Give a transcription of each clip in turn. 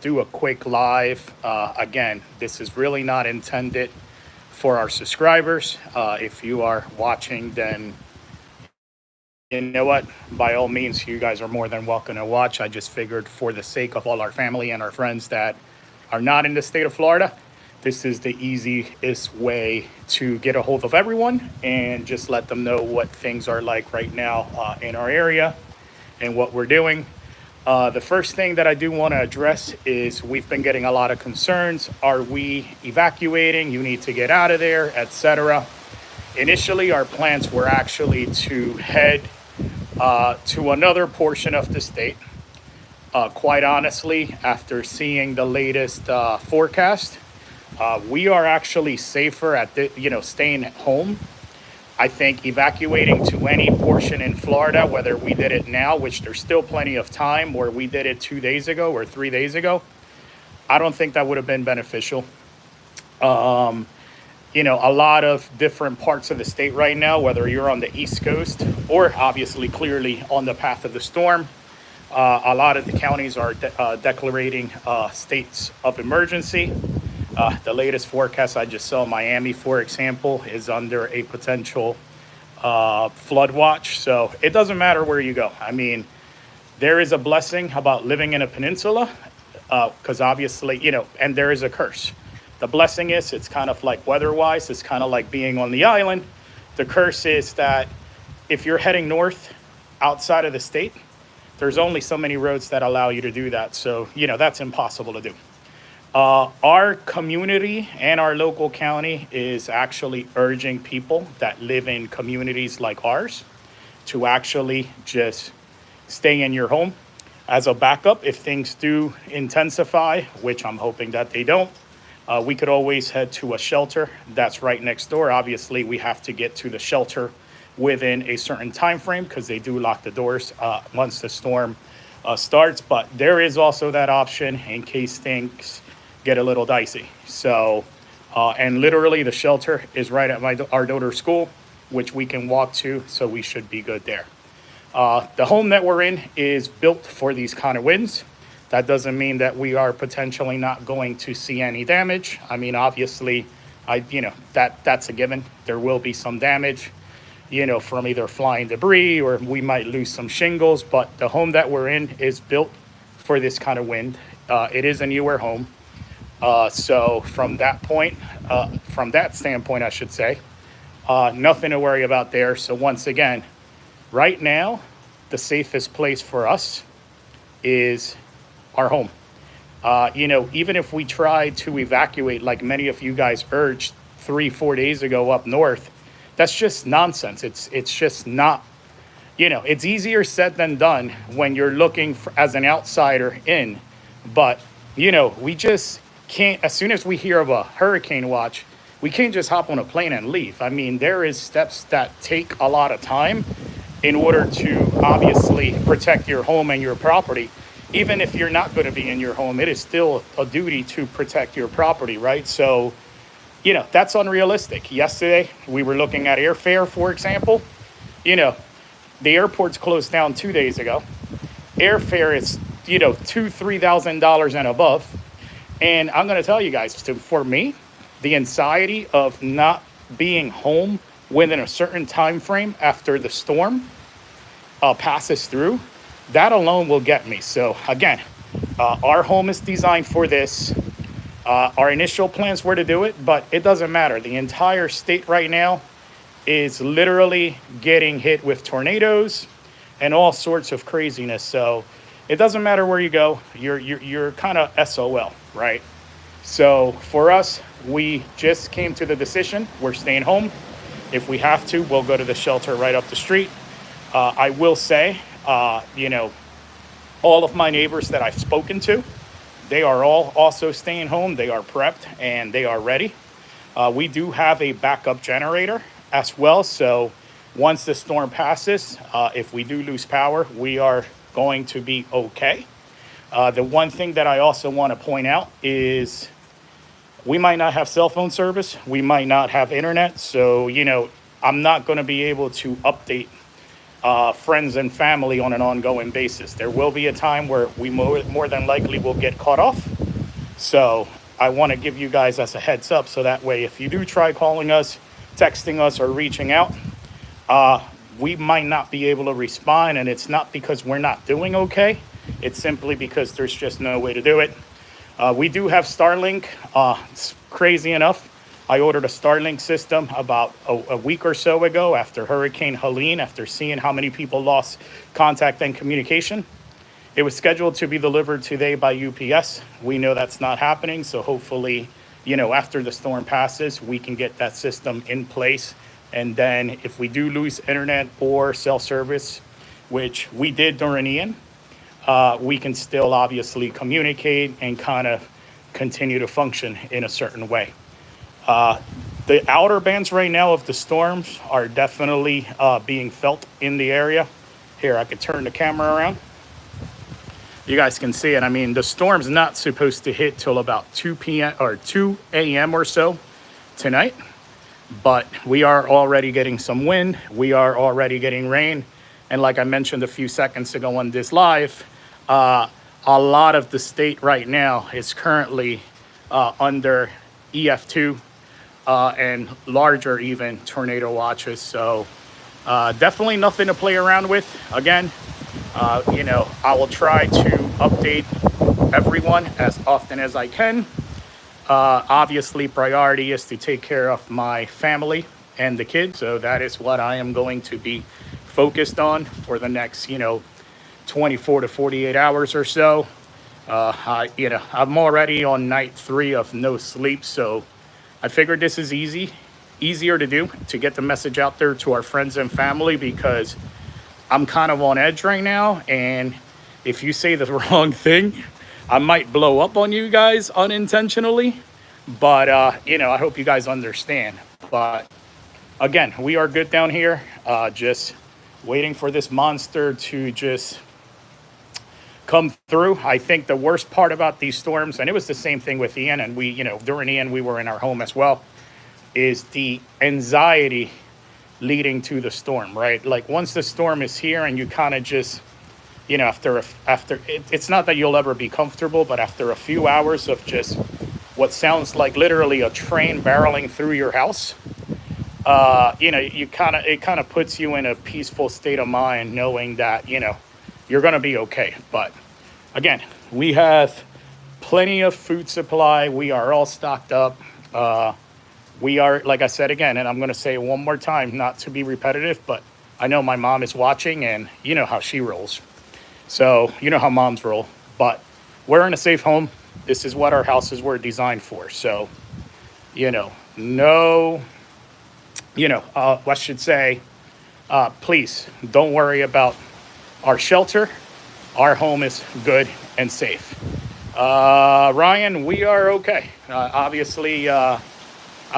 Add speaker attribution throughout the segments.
Speaker 1: do a quick live. Again, this is really not intended for our subscribers. If you are watching, then you know what? By all means, you guys are more than welcome to watch. I just figured for the sake of all our family and our friends that are not in the state of Florida, this is the easiest way to get a hold of everyone and just let them know what things are like right now in our area and what we're doing. The first thing that I do want to address is we've been getting a lot of concerns. Are we evacuating? You need to get out of there, etc. Initially, our plans were actually to head to another portion of the state. Quite honestly, after seeing the latest forecast, we are actually safer at staying home. I think evacuating to any portion in Florida, whether we did it now, which there's still plenty of time, or we did it 2 days ago or 3 days ago, I don't think that would have been beneficial. A lot of different parts of the state right now, whether you're on the East Coast or obviously clearly on the path of the storm, a lot of the counties are declaring states of emergency. The latest forecast I just saw, Miami, for example, is under a potential flood watch. So it doesn't matter where you go. I mean, there is a blessing about living in a peninsula because obviously, and there is a curse. The blessing is it's kind of like weather-wise, it's kind of like being on the island. The curse is that if you're heading north outside of the state, there's only so many roads that allow you to do that. So, that's impossible to do. Our community and our local county is actually urging people that live in communities like ours to actually just stay in your home as a backup. If things do intensify, which I'm hoping that they don't, we could always head to a shelter that's right next door. Obviously, we have to get to the shelter within a certain time frame because they do lock the doors once the storm starts. But there is also that option in case things get a little dicey. So, and literally the shelter is right at our daughter's school, which we can walk to, so we should be good there. The home that we're in is built for these kind of winds. That doesn't mean that we are potentially not going to see any damage. I mean, obviously, that's a given. There will be some damage, from either flying debris or we might lose some shingles, but the home that we're in is built for this kind of wind. It is a newer home. So from that standpoint, I should say, nothing to worry about there. So once again, right now, the safest place for us is our home. Even if we try to evacuate, like many of you guys urged 3-4 days ago up north, that's just nonsense. It's just not, it's easier said than done when you're looking as an outsider in, but, we just can't, as soon as we hear of a hurricane watch, we can't just hop on a plane and leave. I mean, there is steps that take a lot of time in order to obviously protect your home and your property. Even if you're not going to be in your home, it is still a duty to protect your property, right? So, that's unrealistic. Yesterday, we were looking at airfare, for example. The airport's closed down 2 days ago. Airfare is, $2,000-$3,000 and above. And I'm going to tell you guys, for me, the anxiety of not being home within a certain time frame after the storm passes through, that alone will get me. So again, our home is designed for this. Our initial plans were to do it, but it doesn't matter. The entire state right now is literally getting hit with tornadoes and all sorts of craziness. So it doesn't matter where you go. You're kind of SOL, right? So for us, we just came to the decision. We're staying home. If we have to, we'll go to the shelter right up the street. I will say, all of my neighbors that I've spoken to, they are all also staying home. They are prepped and they are ready. We do have a backup generator as well. So once the storm passes, if we do lose power, we are going to be okay. The one thing that I also want to point out is we might not have cell phone service. We might not have internet. So, I'm not going to be able to update friends and family on an ongoing basis. There will be a time where we more than likely will get cut off. So I want to give you guys as a heads up, so that way if you do try calling us, texting us, or reaching out, we might not be able to respond. And it's not because we're not doing okay. It's simply because there's just no way to do it. We do have Starlink. It's crazy enough, I ordered a Starlink system about a week or so ago after Hurricane Helene, after seeing how many people lost contact and communication. It was scheduled to be delivered today by UPS. We know that's not happening, so hopefully, after the storm passes, we can get that system in place. And then if we do lose internet or cell service, which we did during Ian, we can still obviously communicate and kind of continue to function in a certain way. The outer bands right now of the storms are definitely being felt in the area. Here, I could turn the camera around. You guys can see it. I mean, the storm's not supposed to hit till about 2 p.m. or 2 a.m. or so tonight, but we are already getting some wind. We are already getting rain. And like I mentioned a few seconds ago on this live, a lot of the state right now is currently under EF2 and larger even tornado watches. So definitely nothing to play around with. Again, I will try to update everyone as often as I can. Obviously, priority is to take care of my family and the kids. So that is what I am going to be focused on for the next, 24 to 48 hours or so. I'm already on night 3 of no sleep. So I figured this is easier to do, to get the message out there to our friends and family, because I'm kind of on edge right now. And if you say the wrong thing, I might blow up on you guys unintentionally. But, I hope you guys understand. But again, we are good down here. Just waiting for this monster to just come through. I think the worst part about these storms, and it was the same thing with Ian, and we, during Ian, we were in our home as well, is the anxiety leading to the storm, right? Like once the storm is here and you kind of just, after it's not that you'll ever be comfortable, but after a few hours of just what sounds like literally a train barreling through your house, it kind of puts you in a peaceful state of mind, knowing that, you're going to be okay. But again, we have plenty of food supply. We are all stocked up. We are, like I said again, and I'm going to say it one more time, not to be repetitive, but I know my mom is watching, and you know how she rolls. So you know how moms roll. But we're in a safe home. This is what our houses were designed for. So, I should say, please don't worry about our shelter. Our home is good and safe. Ryan, we are okay. Obviously, I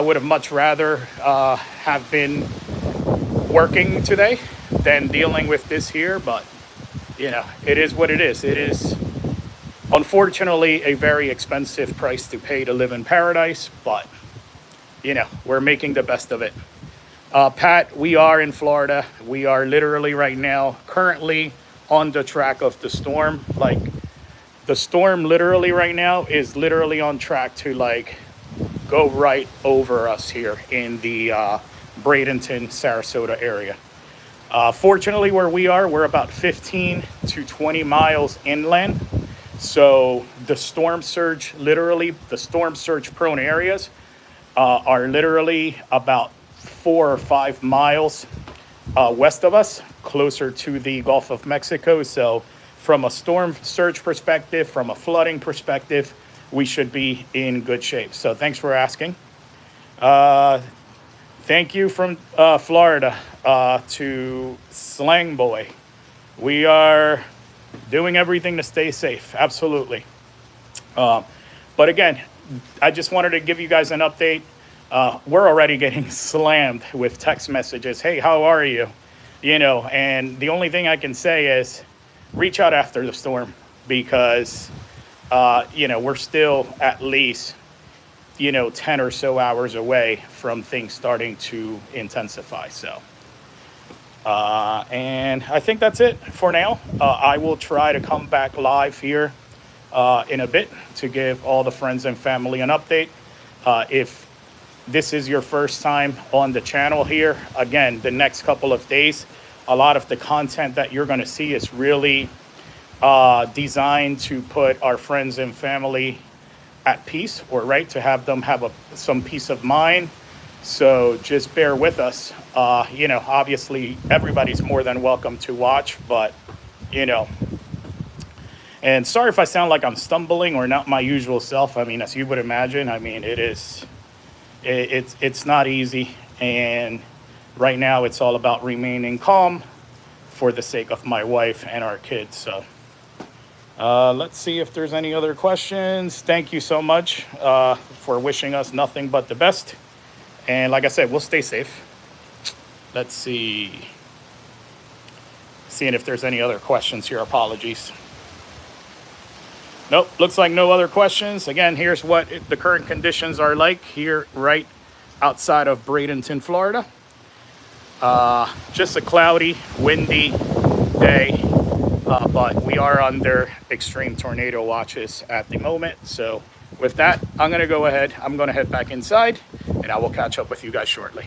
Speaker 1: would have much rather have been working today than dealing with this here, but it is what it is. It is unfortunately a very expensive price to pay to live in paradise, but we're making the best of it. Pat, we are in Florida. We are literally right now currently on the track of the storm. Like the storm literally right now is literally on track to go right over us here in the Bradenton, Sarasota area. Fortunately, where we are, we're about 15 to 20 miles inland. So the storm surge prone areas are literally about 4 or 5 miles west of us, closer to the Gulf of Mexico. So from a storm surge perspective, from a flooding perspective, we should be in good shape. So thanks for asking. Thank you from Florida to Slang Boy. We are doing everything to stay safe. Absolutely. But again, I just wanted to give you guys an update. We're already getting slammed with text messages. Hey, how are you? And the only thing I can say is reach out after the storm, because, we're still at least, 10 or so hours away from things starting to intensify. So And I think that's it for now. I will try to come back live here in a bit to give all the friends and family an update. If this is your first time on the channel here, again, the next couple of days, a lot of the content that you're going to see is really designed to put our friends and family at peace, or right, to have them have some peace of mind. So just bear with us. You know, obviously everybody's more than welcome to watch, but you know, and sorry if I sound like I'm stumbling or not my usual self. I mean, as you would imagine, I mean, it's not easy, and right now it's all about remaining calm for the sake of my wife and our kids. So let's see if there's any other questions. Thank you so much for wishing us nothing but the best. And like I said, we'll stay safe. Let's see. Seeing if there's any other questions here. Apologies. Nope, looks like no other questions. Again, here's what the current conditions are like here right outside of Bradenton, Florida. Just a cloudy, windy day, but we are under extreme tornado watches at the moment. So with that, I'm going to go ahead. I'm going to head back inside, and I will catch up with you guys shortly.